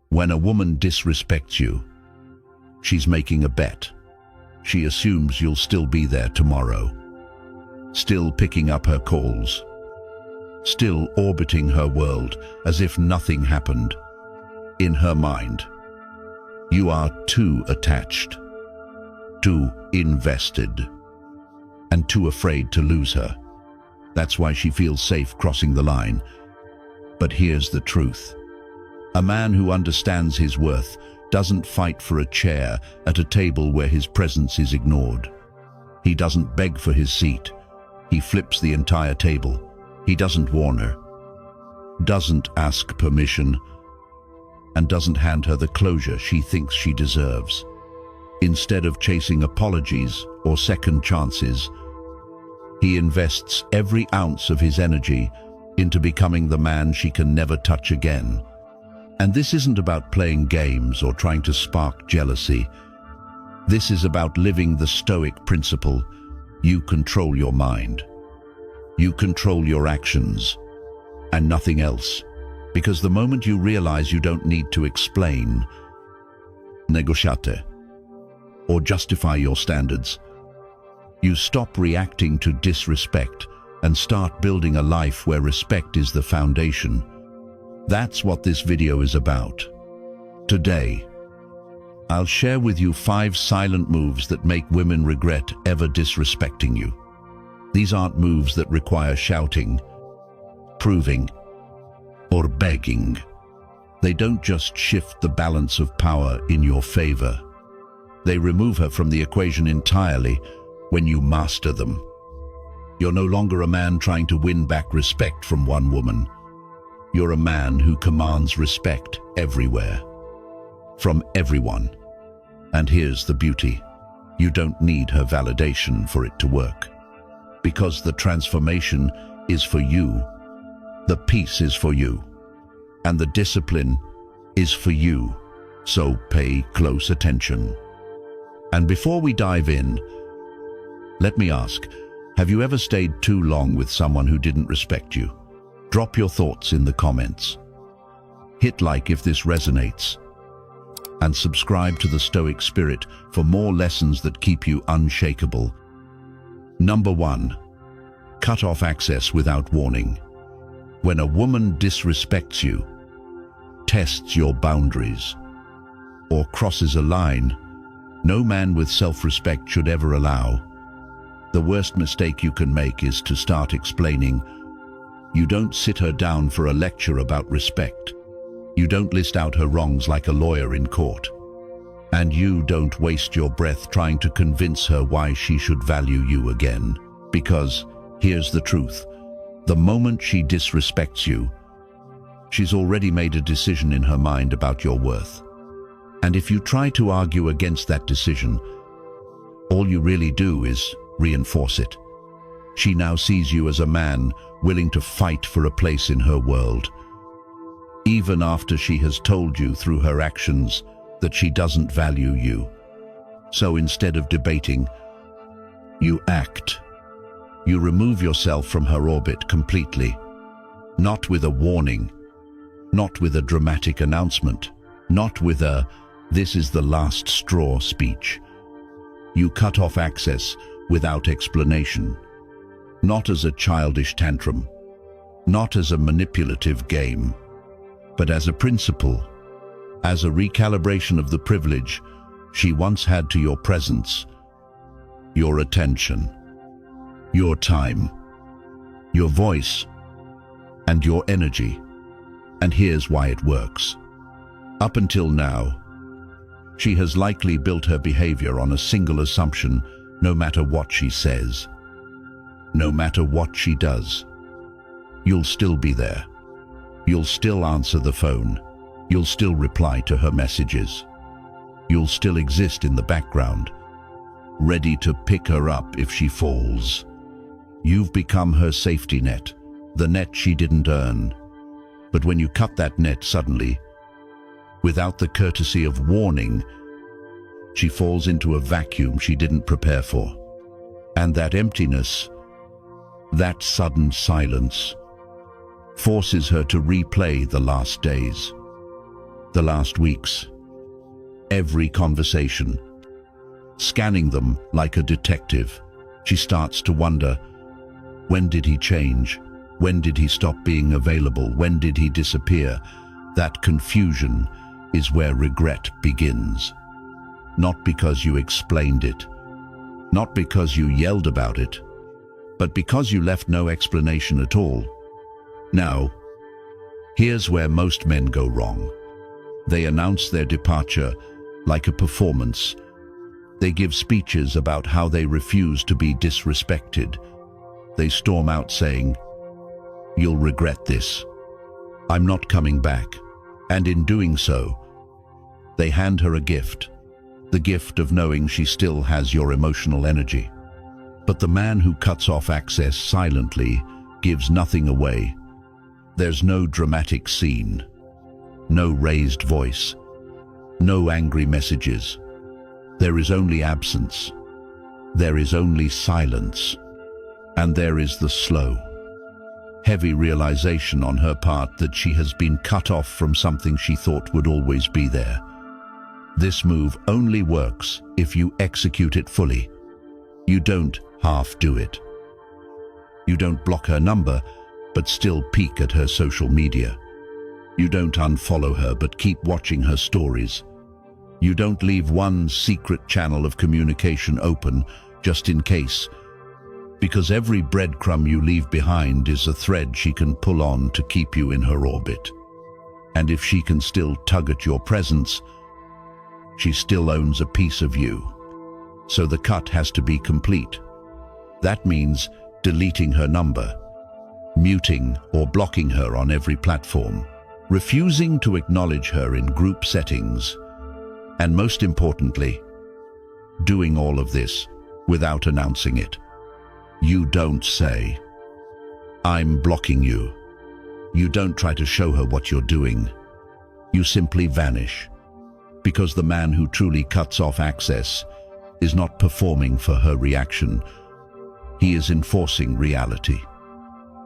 When a woman disrespects you, she's making a bet. She assumes you'll still be there tomorrow, still picking up her calls, still orbiting her world as if nothing happened. In her mind, you are too attached, too invested, and too afraid to lose her. That's why she feels safe crossing the line. But here's the truth. A man who understands his worth doesn't fight for a chair at a table where his presence is ignored. He doesn't beg for his seat. He flips the entire table. He doesn't warn her, doesn't ask permission, and doesn't hand her the closure she thinks she deserves. Instead of chasing apologies or second chances, he invests every ounce of his energy into becoming the man she can never touch again. And this isn't about playing games or trying to spark jealousy. This is about living the Stoic principle: you control your mind. You control your actions, and nothing else. Because the moment you realize you don't need to explain, negotiate, or justify your standards, you stop reacting to disrespect and start building a life where respect is the foundation. That's what this video is about. Today, I'll share with you 5 silent moves that make women regret ever disrespecting you. These aren't moves that require shouting, proving, or begging. They don't just shift the balance of power in your favor. They remove her from the equation entirely when you master them. You're no longer a man trying to win back respect from one woman. You're a man who commands respect everywhere, from everyone. And here's the beauty. You don't need her validation for it to work. Because the transformation is for you, the peace is for you, and the discipline is for you. So pay close attention. And before we dive in, let me ask, have you ever stayed too long with someone who didn't respect you? Drop your thoughts in the comments. Hit like if this resonates. And subscribe to the Stoic Spirit for more lessons that keep you unshakable. Number 1. Cut off access without warning. When a woman disrespects you, tests your boundaries, or crosses a line no man with self-respect should ever allow, the worst mistake you can make is to start explaining. You don't sit her down for a lecture about respect. You don't list out her wrongs like a lawyer in court. And you don't waste your breath trying to convince her why she should value you again. Because, here's the truth, the moment she disrespects you, she's already made a decision in her mind about your worth. And if you try to argue against that decision, all you really do is reinforce it. She now sees you as a man willing to fight for a place in her world, even after she has told you through her actions that she doesn't value you. So instead of debating, you act. You remove yourself from her orbit completely, not with a warning, not with a dramatic announcement, not with a "this is the last straw" speech. You cut off access without explanation, not as a childish tantrum, not as a manipulative game, but as a principle, as a recalibration of the privilege she once had to your presence, your attention, your time, your voice, and your energy. And here's why it works. Up until now, she has likely built her behavior on a single assumption: no matter what she says, no matter what she does, you'll still be there. You'll still answer the phone. You'll still reply to her messages. You'll still exist in the background, ready to pick her up if she falls. You've become her safety net, the net she didn't earn. But when you cut that net suddenly, without the courtesy of warning, she falls into a vacuum she didn't prepare for. And that emptiness, that sudden silence, forces her to replay the last days, the last weeks. Every conversation. Scanning them like a detective, she starts to wonder, when did he change? When did he stop being available? When did he disappear? That confusion is where regret begins. Not because you explained it, not because you yelled about it, but because you left no explanation at all. Now, here's where most men go wrong. They announce their departure like a performance. They give speeches about how they refuse to be disrespected. They storm out saying, "You'll regret this. I'm not coming back." And in doing so, they hand her a gift, the gift of knowing she still has your emotional energy. But the man who cuts off access silently gives nothing away. There's no dramatic scene, no raised voice, no angry messages. There is only absence. There is only silence. And there is the slow, heavy realization on her part that she has been cut off from something she thought would always be there. This move only works if you execute it fully. You don't half do it. You don't block her number, but still peek at her social media. You don't unfollow her, but keep watching her stories. You don't leave one secret channel of communication open just in case, because every breadcrumb you leave behind is a thread she can pull on to keep you in her orbit. And if she can still tug at your presence, she still owns a piece of you. So the cut has to be complete. That means deleting her number, muting or blocking her on every platform, refusing to acknowledge her in group settings, and most importantly, doing all of this without announcing it. You don't say, "I'm blocking you." You don't try to show her what you're doing. You simply vanish, because the man who truly cuts off access is not performing for her reaction. He is enforcing reality.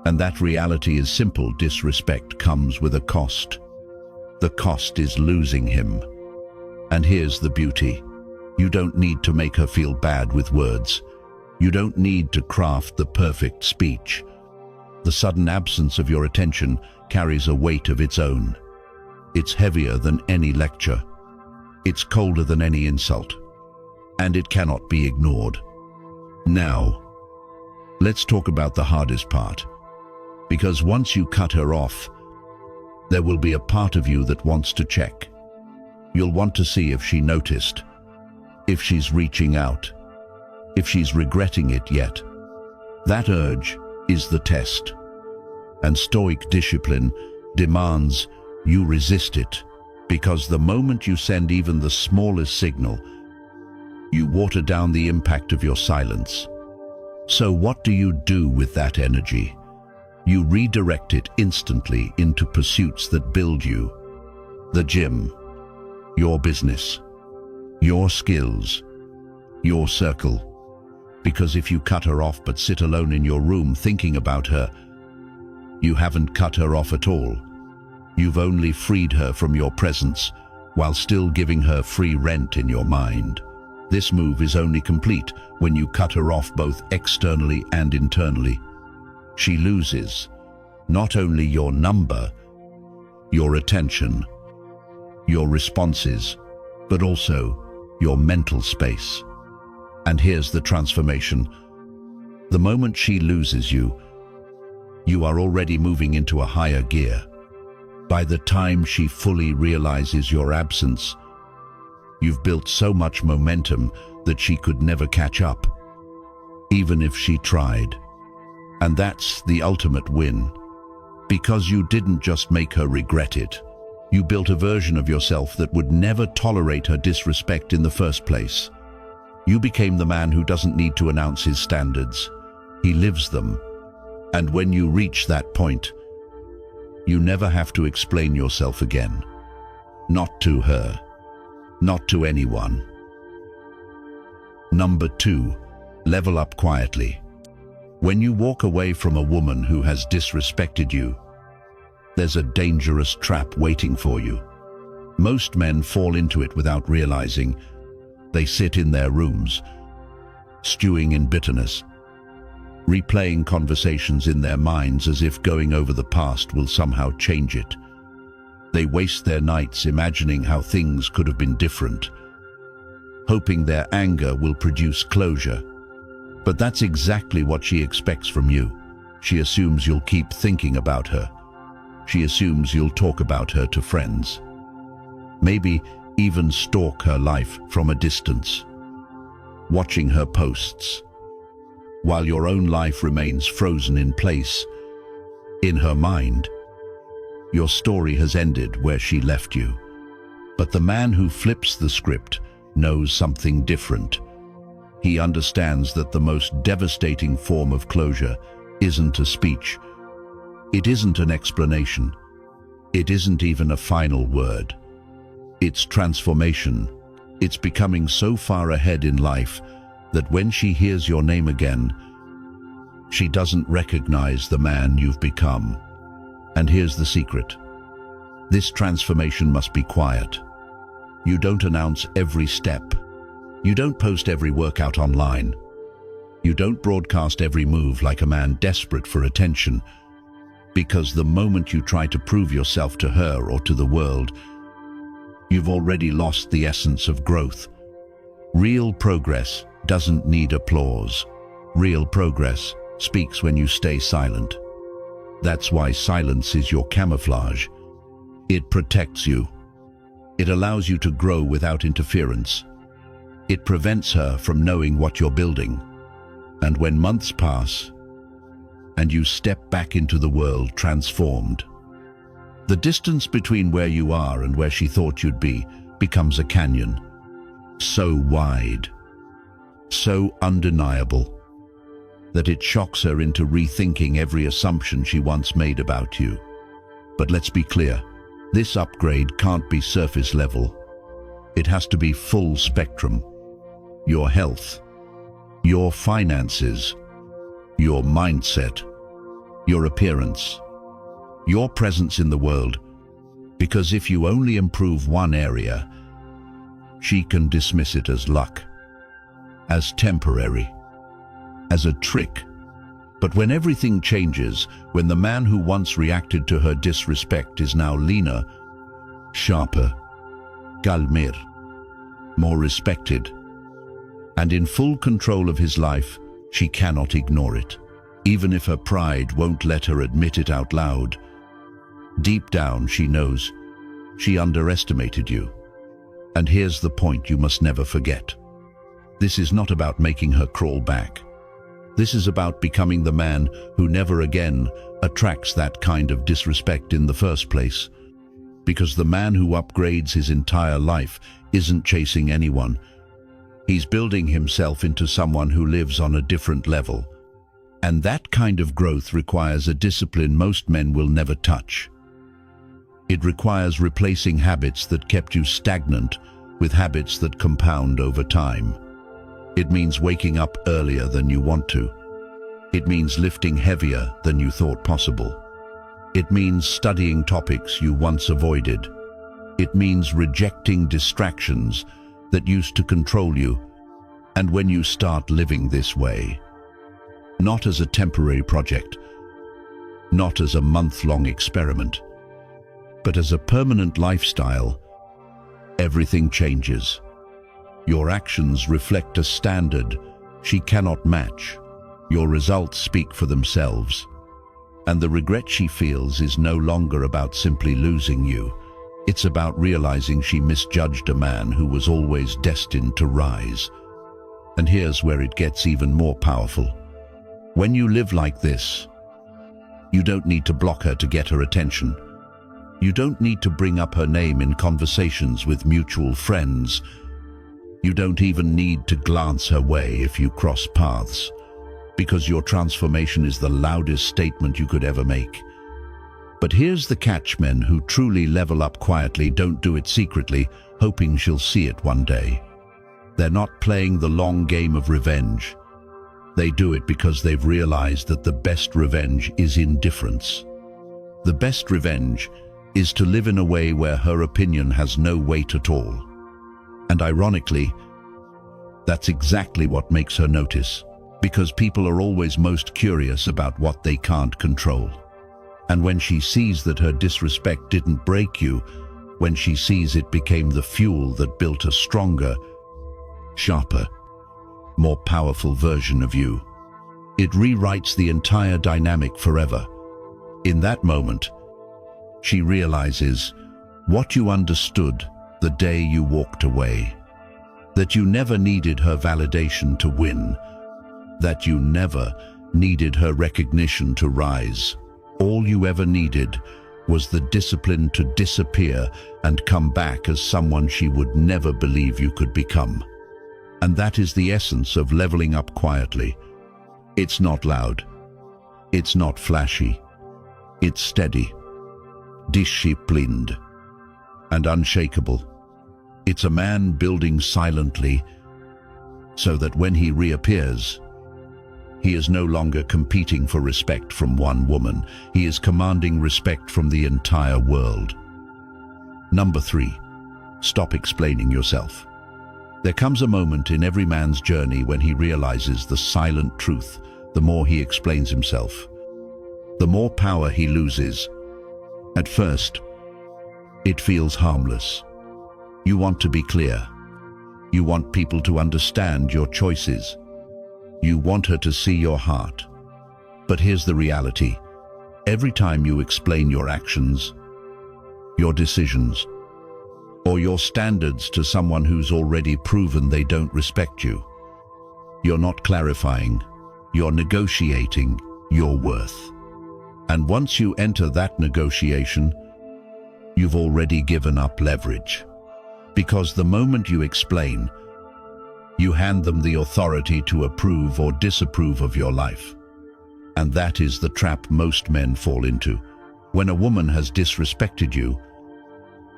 And that reality is simple. Disrespect comes with a cost. The cost is losing him. And here's the beauty. You don't need to make her feel bad with words. You don't need to craft the perfect speech. The sudden absence of your attention carries a weight of its own. It's heavier than any lecture. It's colder than any insult. And it cannot be ignored. Now, let's talk about the hardest part. Because once you cut her off, there will be a part of you that wants to check. You'll want to see if she noticed, if she's reaching out, if she's regretting it yet. That urge is the test. And Stoic discipline demands you resist it, because the moment you send even the smallest signal, you water down the impact of your silence. So what do you do with that energy? You redirect it instantly into pursuits that build you. The gym, your business, your skills, your circle. Because if you cut her off but sit alone in your room thinking about her, you haven't cut her off at all. You've only freed her from your presence while still giving her free rent in your mind. This move is only complete when you cut her off both externally and internally. She loses not only your number, your attention, your responses, but also your mental space. And here's the transformation. The moment she loses you, you are already moving into a higher gear. By the time she fully realizes your absence, you've built so much momentum that she could never catch up, even if she tried. And that's the ultimate win. Because you didn't just make her regret it. You built a version of yourself that would never tolerate her disrespect in the first place. You became the man who doesn't need to announce his standards. He lives them. And when you reach that point, you never have to explain yourself again. Not to her. Not to anyone. Number 2, level up quietly. When you walk away from a woman who has disrespected you, there's a dangerous trap waiting for you. Most men fall into it without realizing. They sit in their rooms, stewing in bitterness, replaying conversations in their minds as if going over the past will somehow change it. They waste their nights imagining how things could have been different, hoping their anger will produce closure. But that's exactly what she expects from you. She assumes you'll keep thinking about her. She assumes you'll talk about her to friends. Maybe even stalk her life from a distance, watching her posts, while your own life remains frozen in place. In her mind, your story has ended where she left you. But the man who flips the script knows something different. He understands that the most devastating form of closure isn't a speech. It isn't an explanation. It isn't even a final word. It's transformation. It's becoming so far ahead in life that when she hears your name again, she doesn't recognize the man you've become. And here's the secret. This transformation must be quiet. You don't announce every step. You don't post every workout online. You don't broadcast every move like a man desperate for attention. Because the moment you try to prove yourself to her or to the world, you've already lost the essence of growth. Real progress doesn't need applause. Real progress speaks when you stay silent. That's why silence is your camouflage. It protects you. It allows you to grow without interference. It prevents her from knowing what you're building. And when months pass, and you step back into the world transformed, the distance between where you are and where she thought you'd be becomes a canyon. So wide, so undeniable, that it shocks her into rethinking every assumption she once made about you. But let's be clear, this upgrade can't be surface level. It has to be full spectrum. Your health, your finances, your mindset, your appearance, your presence in the world. Because if you only improve one area, she can dismiss it as luck, as temporary, as a trick. But when everything changes, when the man who once reacted to her disrespect is now leaner, sharper, calmer, more respected, and in full control of his life, she cannot ignore it. Even if her pride won't let her admit it out loud, deep down she knows she underestimated you. And here's the point you must never forget. This is not about making her crawl back. This is about becoming the man who never again attracts that kind of disrespect in the first place. Because the man who upgrades his entire life isn't chasing anyone. He's building himself into someone who lives on a different level. And that kind of growth requires a discipline most men will never touch. It requires replacing habits that kept you stagnant with habits that compound over time. It means waking up earlier than you want to. It means lifting heavier than you thought possible. It means studying topics you once avoided. It means rejecting distractions that used to control you. And when you start living this way, not as a temporary project, not as a month-long experiment, but as a permanent lifestyle, everything changes. Your actions reflect a standard she cannot match. Your results speak for themselves. And the regret she feels is no longer about simply losing you. It's about realizing she misjudged a man who was always destined to rise. And here's where it gets even more powerful. When you live like this, you don't need to block her to get her attention. You don't need to bring up her name in conversations with mutual friends. You don't even need to glance her way if you cross paths, because your transformation is the loudest statement you could ever make. But here's the catch: men who truly level up quietly don't do it secretly, hoping she'll see it one day. They're not playing the long game of revenge. They do it because they've realized that the best revenge is indifference. The best revenge is to live in a way where her opinion has no weight at all. And ironically, that's exactly what makes her notice, because people are always most curious about what they can't control. And when she sees that her disrespect didn't break you, when she sees it became the fuel that built a stronger, sharper, more powerful version of you, it rewrites the entire dynamic forever. In that moment, she realizes what you understood the day you walked away, that you never needed her validation to win, that you never needed her recognition to rise. All you ever needed was the discipline to disappear and come back as someone she would never believe you could become. And that is the essence of leveling up quietly. It's not loud. It's not flashy. It's steady, disciplined, and unshakable. It's a man building silently so that when he reappears, he is no longer competing for respect from one woman. He is commanding respect from the entire world. Number 3, stop explaining yourself. There comes a moment in every man's journey when he realizes the silent truth. The more he explains himself, the more power he loses. At first, it feels harmless. You want to be clear. You want people to understand your choices. You want her to see your heart. But here's the reality. Every time you explain your actions, your decisions, or your standards to someone who's already proven they don't respect you, you're not clarifying, you're negotiating your worth. And once you enter that negotiation, you've already given up leverage. Because the moment you explain, you hand them the authority to approve or disapprove of your life. And that is the trap most men fall into. When a woman has disrespected you,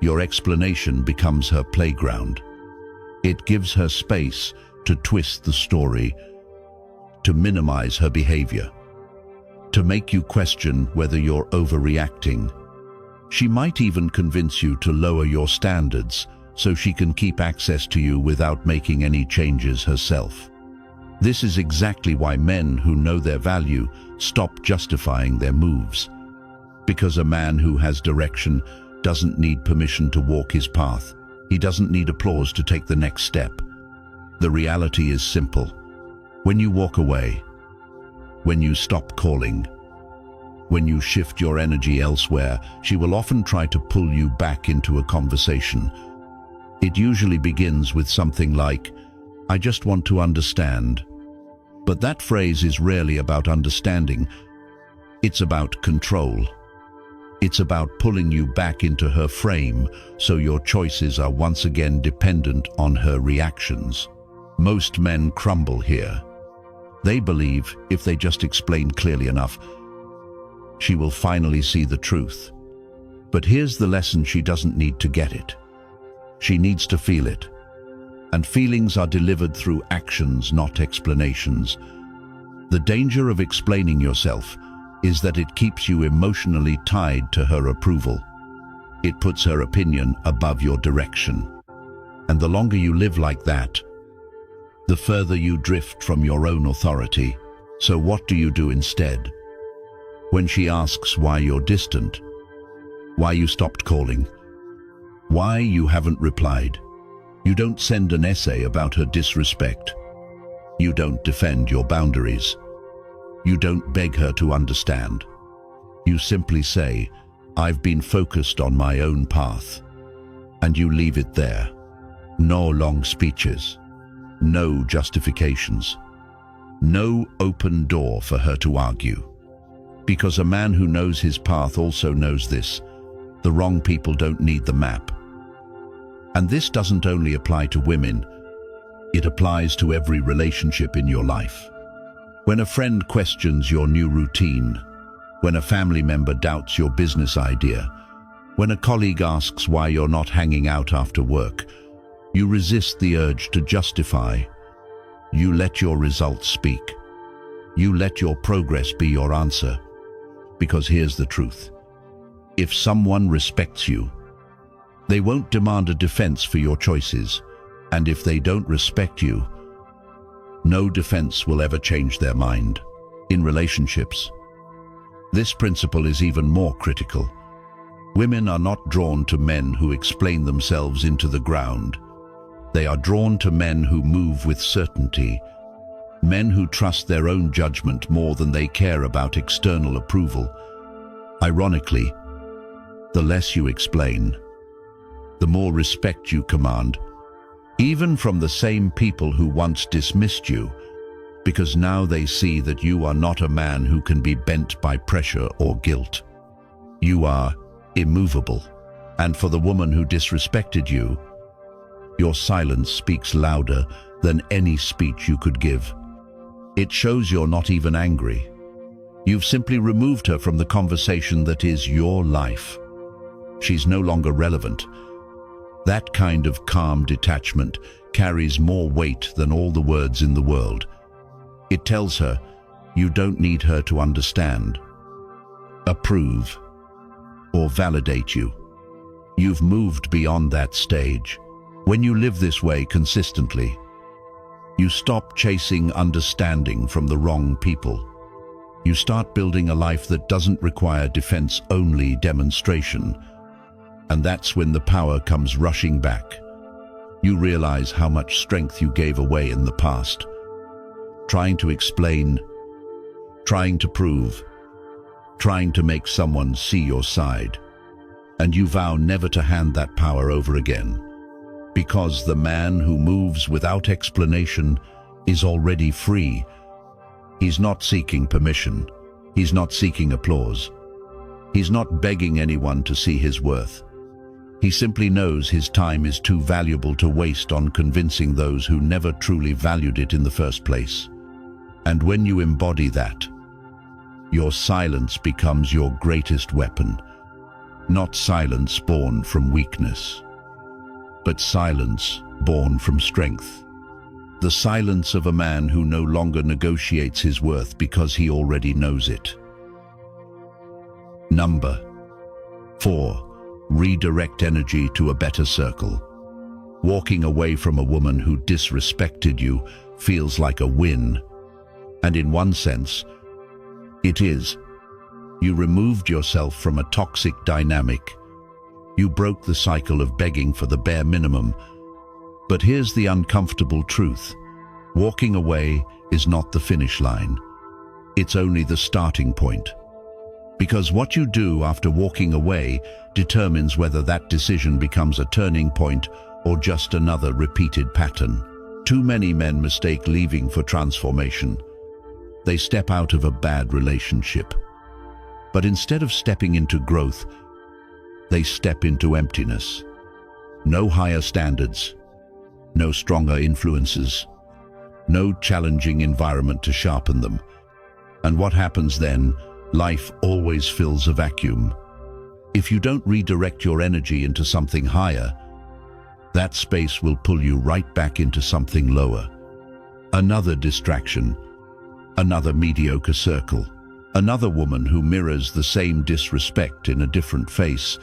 your explanation becomes her playground. It gives her space to twist the story, to minimize her behavior, to make you question whether you're overreacting. She might even convince you to lower your standards so she can keep access to you without making any changes herself. This is exactly why men who know their value stop justifying their moves. Because a man who has direction doesn't need permission to walk his path. He doesn't need applause to take the next step. The reality is simple. When you walk away, when you stop calling, when you shift your energy elsewhere, she will often try to pull you back into a conversation. It usually begins with something like, "I just want to understand." But that phrase is rarely about understanding. It's about control. It's about pulling you back into her frame so your choices are once again dependent on her reactions. Most men crumble here. They believe if they just explain clearly enough, she will finally see the truth. But here's the lesson: she doesn't need to get it. She needs to feel it. And feelings are delivered through actions, not explanations. The danger of explaining yourself is that it keeps you emotionally tied to her approval. It puts her opinion above your direction. And the longer you live like that, the further you drift from your own authority. So what do you do instead? When she asks why you're distant, why you stopped calling, why you haven't replied, you don't send an essay about her disrespect. You don't defend your boundaries. You don't beg her to understand. You simply say, "I've been focused on my own path." And you leave it there. No long speeches. No justifications. No open door for her to argue. Because a man who knows his path also knows this: the wrong people don't need the map. And this doesn't only apply to women, it applies to every relationship in your life. When a friend questions your new routine, when a family member doubts your business idea, when a colleague asks why you're not hanging out after work, you resist the urge to justify. You let your results speak. You let your progress be your answer. Because here's the truth. If someone respects you, they won't demand a defense for your choices. And if they don't respect you, no defense will ever change their mind. In relationships, this principle is even more critical. Women are not drawn to men who explain themselves into the ground. They are drawn to men who move with certainty, men who trust their own judgment more than they care about external approval. Ironically, the less you explain, the more respect you command, even from the same people who once dismissed you, because now they see that you are not a man who can be bent by pressure or guilt. You are immovable, and for the woman who disrespected you, your silence speaks louder than any speech you could give. It shows you're not even angry. You've simply removed her from the conversation that is your life. She's no longer relevant. That kind of calm detachment carries more weight than all the words in the world. It tells her you don't need her to understand, approve, or validate you. You've moved beyond that stage. When you live this way consistently, you stop chasing understanding from the wrong people. You start building a life that doesn't require defense-only demonstration. And that's when the power comes rushing back. You realize how much strength you gave away in the past. Trying to explain, trying to prove, trying to make someone see your side. And you vow never to hand that power over again. Because the man who moves without explanation is already free. He's not seeking permission. He's not seeking applause. He's not begging anyone to see his worth. He simply knows his time is too valuable to waste on convincing those who never truly valued it in the first place. And when you embody that, your silence becomes your greatest weapon. Not silence born from weakness, but silence born from strength. The silence of a man who no longer negotiates his worth because he already knows it. Number 4. Redirect energy to a better circle. Walking away from a woman who disrespected you feels like a win. And in one sense, it is. You removed yourself from a toxic dynamic. You broke the cycle of begging for the bare minimum. But here's the uncomfortable truth. Walking away is not the finish line. It's only the starting point. Because what you do after walking away determines whether that decision becomes a turning point or just another repeated pattern. Too many men mistake leaving for transformation. They step out of a bad relationship. But instead of stepping into growth, they step into emptiness. No higher standards, no stronger influences, no challenging environment to sharpen them. And what happens then? Life always fills a vacuum. If you don't redirect your energy into something higher, that space will pull you right back into something lower. Another distraction, another mediocre circle, another woman who mirrors the same disrespect in a different face.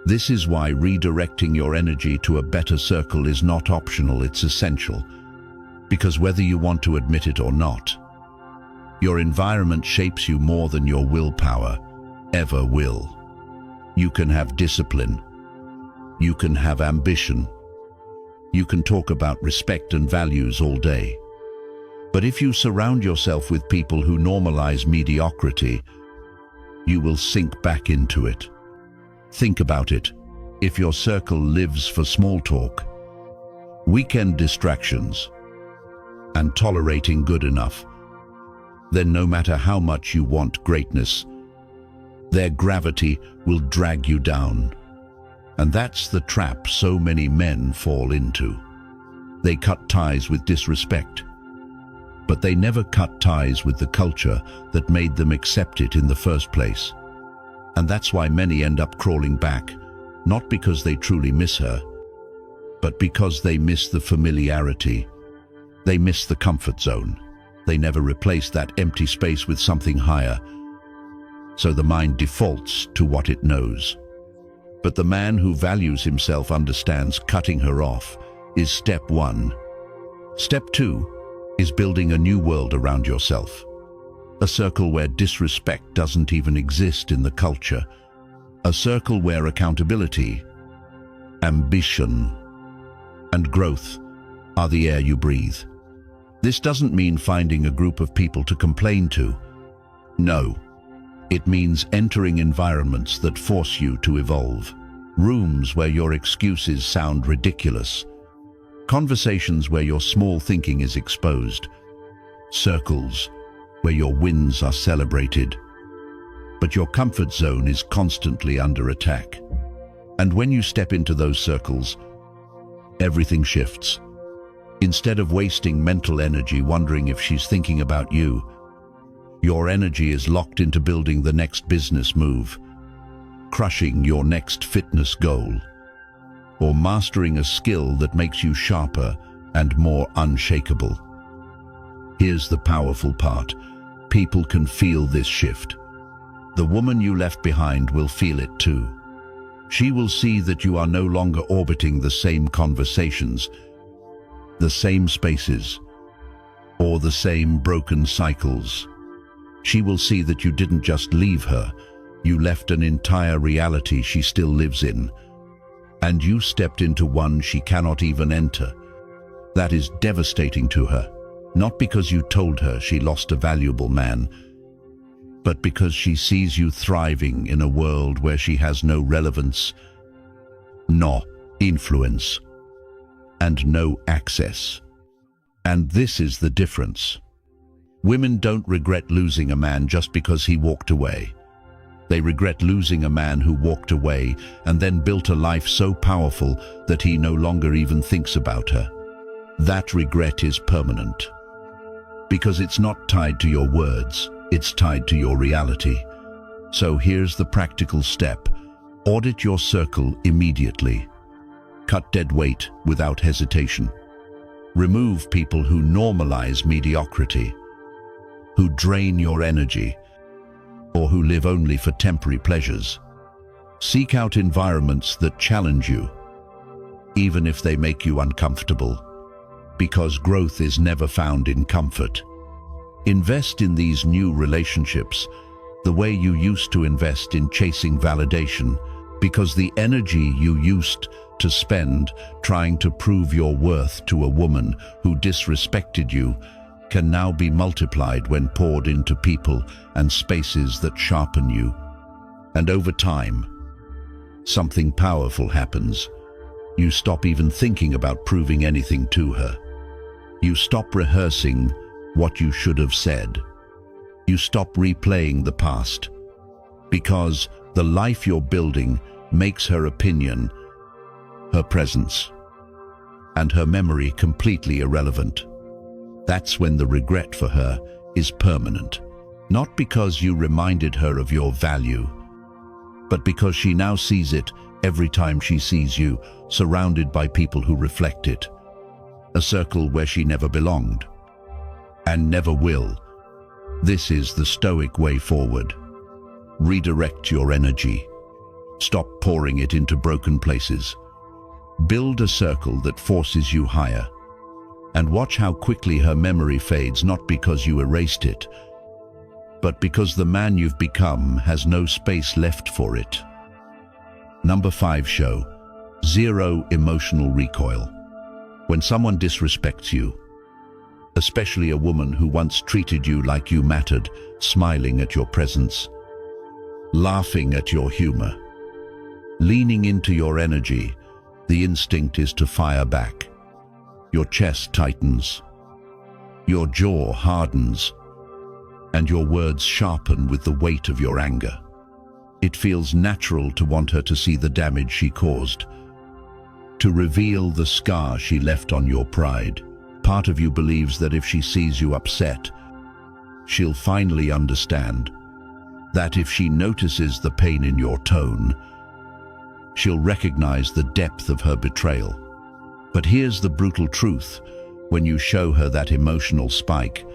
This is why redirecting your energy to a better circle is not optional, it's essential. Because whether you want to admit it or not, your environment shapes you more than your willpower ever will. You can have discipline. You can have ambition. You can talk about respect and values all day. But if you surround yourself with people who normalize mediocrity, you will sink back into it. Think about it. If your circle lives for small talk, weekend distractions, and tolerating good enough, then no matter how much you want greatness, their gravity will drag you down. And that's the trap so many men fall into. They cut ties with disrespect, but they never cut ties with the culture that made them accept it in the first place. And that's why many end up crawling back, not because they truly miss her, but because they miss the familiarity. They miss the comfort zone. They never replace that empty space with something higher. so the mind defaults to what it knows. But the man who values himself understands cutting her off is step one. Step two is building a new world around yourself. A circle where disrespect doesn't even exist in the culture. A circle where accountability, ambition, and growth are the air you breathe. This doesn't mean finding a group of people to complain to. No, it means entering environments that force you to evolve. Rooms where your excuses sound ridiculous. Conversations where your small thinking is exposed. Circles where your wins are celebrated, but your comfort zone is constantly under attack. And when you step into those circles, everything shifts. Instead of wasting mental energy wondering if she's thinking about you, your energy is locked into building the next business move, crushing your next fitness goal, or mastering a skill that makes you sharper and more unshakable. Here's the powerful part. People can feel this shift. The woman you left behind will feel it too. She will see that you are no longer orbiting the same conversations, the same spaces, or the same broken cycles. She will see that you didn't just leave her, you left an entire reality she still lives in, and you stepped into one she cannot even enter. That is devastating to her, not because you told her she lost a valuable man, but because she sees you thriving in a world where she has no relevance, no influence, and no access. And this is the difference. Women don't regret losing a man just because he walked away. They regret losing a man who walked away and then built a life so powerful that he no longer even thinks about her. That regret is permanent, because it's not tied to your words, it's tied to your reality. So here's the practical step. Audit your circle immediately. Cut dead weight without hesitation. Remove people who normalize mediocrity, who drain your energy, or who live only for temporary pleasures. Seek out environments that challenge you, even if they make you uncomfortable, because growth is never found in comfort. Invest in these new relationships the way you used to invest in chasing validation, because the energy you used to spend trying to prove your worth to a woman who disrespected you can now be multiplied when poured into people and spaces that sharpen you. And over time, something powerful happens. You stop even thinking about proving anything to her. You stop rehearsing what you should have said. You stop replaying the past, because the life you're building makes her opinion, her presence, and her memory completely irrelevant. That's when the regret for her is permanent, not because you reminded her of your value, but because she now sees it every time she sees you, surrounded by people who reflect it. A circle where she never belonged, and never will. This is the Stoic way forward. Redirect your energy. Stop pouring it into broken places. Build a circle that forces you higher. And watch how quickly her memory fades, not because you erased it, but because the man you've become has no space left for it. Number 5 show. Zero emotional recoil. When someone disrespects you, especially a woman who once treated you like you mattered, smiling at your presence, laughing at your humor, leaning into your energy, the instinct is to fire back. Your chest tightens, your jaw hardens, and your words sharpen with the weight of your anger. It feels natural to want her to see the damage she caused, to reveal the scar she left on your pride. Part of you believes that if she sees you upset, she'll finally understand. That if she notices the pain in your tone, she'll recognize the depth of her betrayal. But here's the brutal truth. When you show her that emotional spike,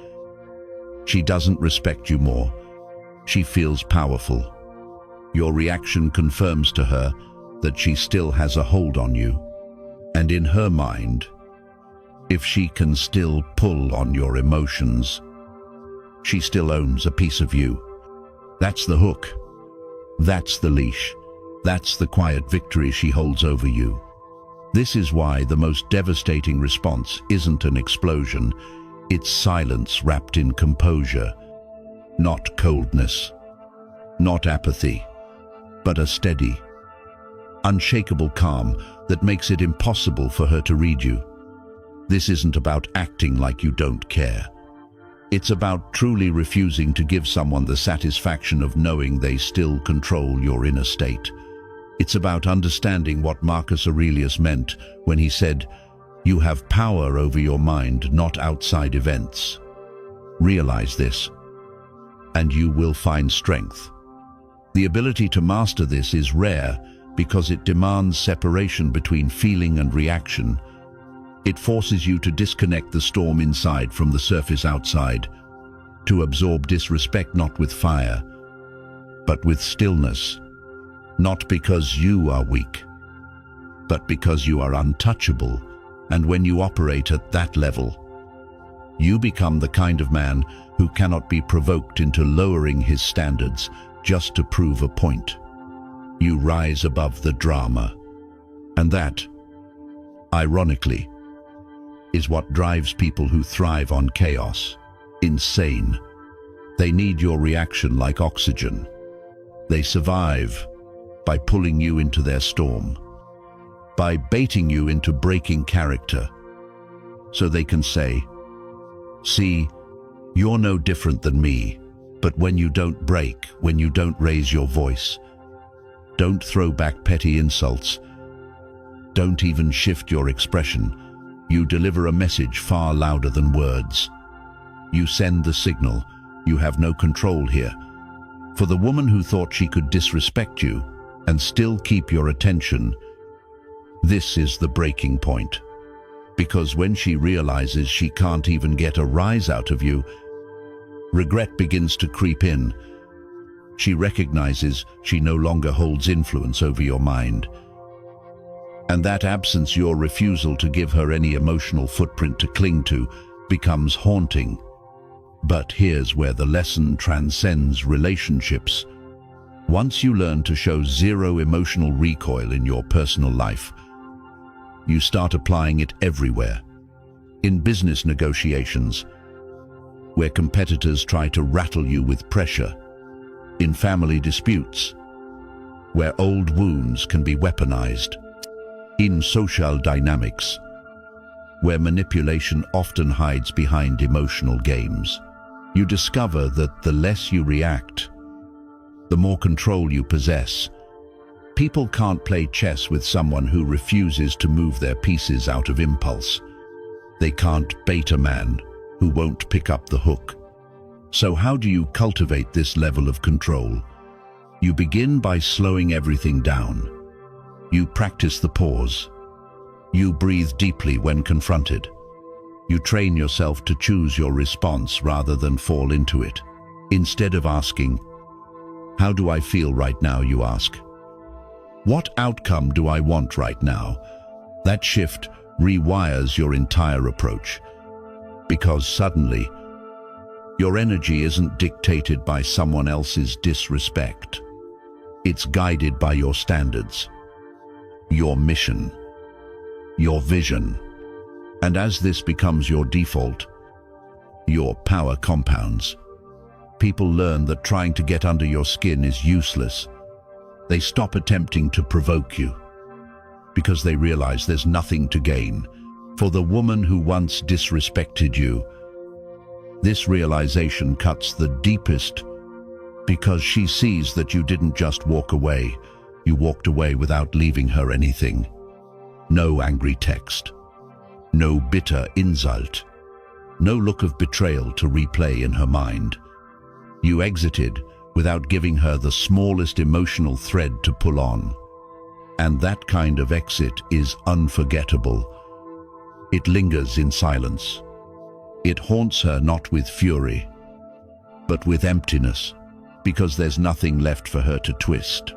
she doesn't respect you more. She feels powerful. Your reaction confirms to her that she still has a hold on you. And in her mind, if she can still pull on your emotions, she still owns a piece of you. That's the hook. That's the leash. That's the quiet victory she holds over you. This is why the most devastating response isn't an explosion. It's silence wrapped in composure. Not coldness. Not apathy. But a steady, unshakable calm that makes it impossible for her to read you. This isn't about acting like you don't care. It's about truly refusing to give someone the satisfaction of knowing they still control your inner state. It's about understanding what Marcus Aurelius meant when he said, "You have power over your mind, not outside events." Realize this, and you will find strength. The ability to master this is rare because it demands separation between feeling and reaction. It forces you to disconnect the storm inside from the surface outside, to absorb disrespect not with fire, but with stillness. Not because you are weak, but because you are untouchable, and when you operate at that level, you become the kind of man who cannot be provoked into lowering his standards just to prove a point. You rise above the drama. And that, ironically, is what drives people who thrive on chaos insane. They need your reaction like oxygen. They survive by pulling you into their storm, by baiting you into breaking character, so they can say, "See, you're no different than me." But when you don't break, when you don't raise your voice, don't throw back petty insults, don't even shift your expression, you deliver a message far louder than words. You send the signal, you have no control here. For the woman who thought she could disrespect you and still keep your attention, this is the breaking point. Because when she realizes she can't even get a rise out of you, regret begins to creep in. She recognizes she no longer holds influence over your mind. And that absence, your refusal to give her any emotional footprint to cling to, becomes haunting. But here's where the lesson transcends relationships. Once you learn to show zero emotional recoil in your personal life, you start applying it everywhere. In business negotiations, where competitors try to rattle you with pressure. In family disputes, where old wounds can be weaponized. In social dynamics, where manipulation often hides behind emotional games. You discover that the less you react, the more control you possess. People can't play chess with someone who refuses to move their pieces out of impulse. They can't bait a man who won't pick up the hook. So how do you cultivate this level of control? You begin by slowing everything down. You practice the pause. You breathe deeply when confronted. You train yourself to choose your response rather than fall into it. Instead of asking, "How do I feel right now?" you ask, "What outcome do I want right now?" That shift rewires your entire approach. Because suddenly, your energy isn't dictated by someone else's disrespect. It's guided by your standards, your mission, your vision. And as this becomes your default, your power compounds. People learn that trying to get under your skin is useless. They stop attempting to provoke you because they realize there's nothing to gain. For the woman who once disrespected you, this realization cuts the deepest because she sees that you didn't just walk away. You walked away without leaving her anything. No angry text, no bitter insult, no look of betrayal to replay in her mind. You exited without giving her the smallest emotional thread to pull on. And that kind of exit is unforgettable. It lingers in silence. It haunts her not with fury, but with emptiness. because there's nothing left for her to twist,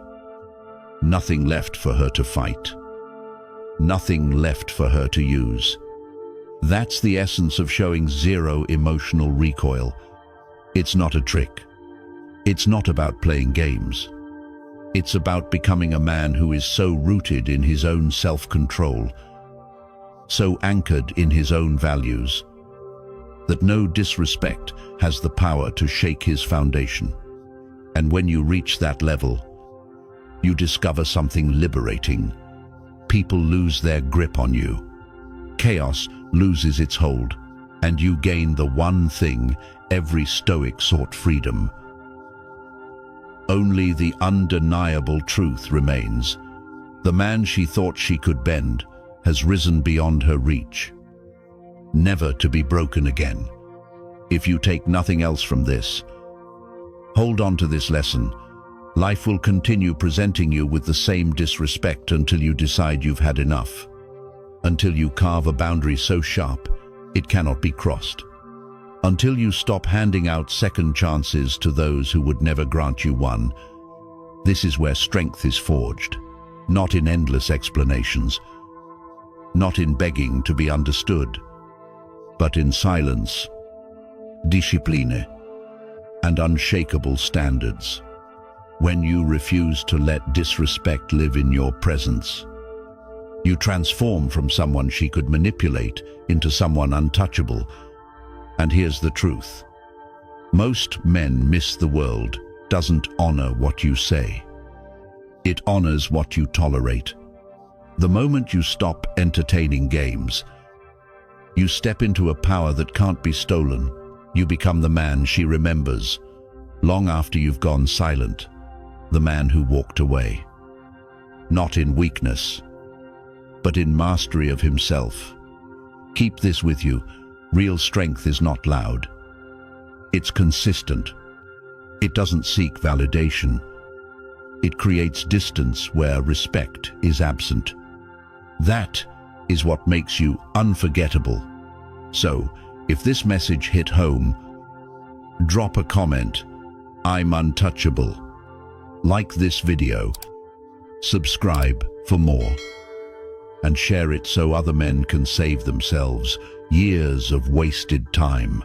nothing left for her to fight, nothing left for her to use. That's the essence of showing zero emotional recoil. It's not a trick. It's not about playing games. It's about becoming a man who is so rooted in his own self-control, so anchored in his own values, that no disrespect has the power to shake his foundation. And when you reach that level, you discover something liberating. People lose their grip on you. Chaos loses its hold, and you gain the one thing every Stoic sought: freedom. Only the undeniable truth remains. The man she thought she could bend has risen beyond her reach, never to be broken again. If you take nothing else from this, hold on to this lesson. Life will continue presenting you with the same disrespect until you decide you've had enough, until you carve a boundary so sharp it cannot be crossed, until you stop handing out second chances to those who would never grant you one. This is where strength is forged, not in endless explanations, not in begging to be understood, but in silence, discipline, and unshakable standards. When you refuse to let disrespect live in your presence, you transform from someone she could manipulate into someone untouchable. And here's the truth. Most men miss the world doesn't honor what you say. It honors what you tolerate. The moment you stop entertaining games, you step into a power that can't be stolen. You become the man she remembers, long after you've gone silent, the man who walked away. Not in weakness, but in mastery of himself. Keep this with you. Real strength is not loud. It's consistent. It doesn't seek validation. It creates distance where respect is absent. That is what makes you unforgettable. So, if this message hit home, drop a comment. I'm untouchable. Like this video, subscribe for more, and share it so other men can save themselves years of wasted time.